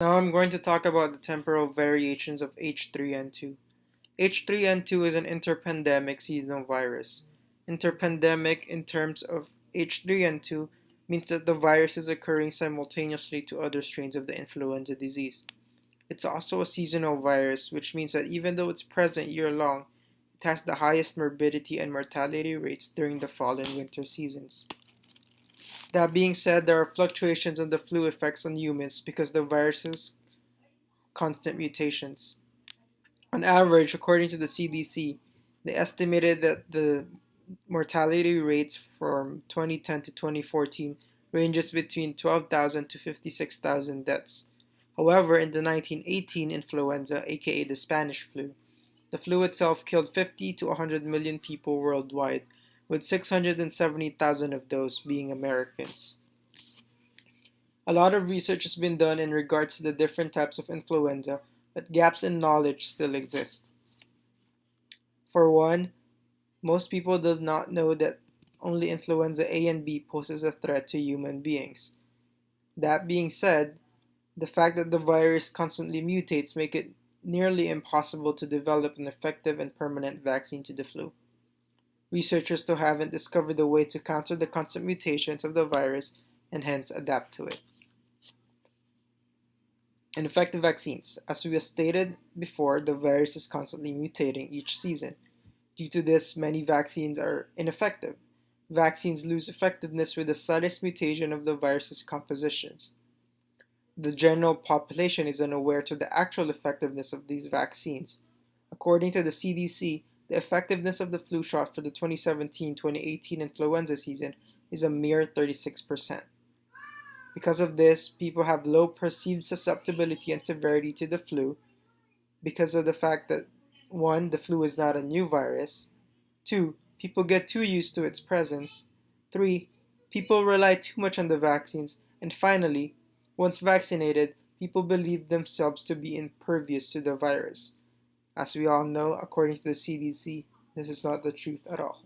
Now I'm going to talk about the temporal variations of H3N2. H3N2 is an interpandemic seasonal virus. Interpandemic in terms of H3N2 means that the virus is occurring simultaneously to other strains of the influenza disease. It's also a seasonal virus, which means that even though it's present year long, it has the highest morbidity and mortality rates during the fall and winter seasons. That being said, there are fluctuations in the flu effects on humans because the virus's constant mutations. On average, according to the CDC, they estimated that the mortality rates from 2010 to 2014 ranges between 12,000 to 56,000 deaths. However, in the 1918 influenza, aka the Spanish flu, the flu itself killed 50 to 100 million people worldwide, with 670,000 of those being Americans. A lot of research has been done in regards to the different types of influenza, but gaps in knowledge still exist. For one, most people do not know that only influenza A and B poses a threat to human beings. That being said, the fact that the virus constantly mutates make it nearly impossible to develop an effective and permanent vaccine to the flu. Researchers still haven't discovered a way to counter the constant mutations of the virus and hence adapt to it. Ineffective vaccines. As we have stated before, the virus is constantly mutating each season. Due to this, many vaccines are ineffective. Vaccines lose effectiveness with the slightest mutation of the virus's compositions. The general population is unaware to the actual effectiveness of these vaccines. According to the CDC, the effectiveness of the flu shot for the 2017-2018 influenza season is a mere 36%. Because of this, people have low perceived susceptibility and severity to the flu because of the fact that 1. The flu is not a new virus. 2. People get too used to its presence. 3. People rely too much on the vaccines. And finally, once vaccinated, people believe themselves to be impervious to the virus. As we all know, according to the CDC, this is not the truth at all.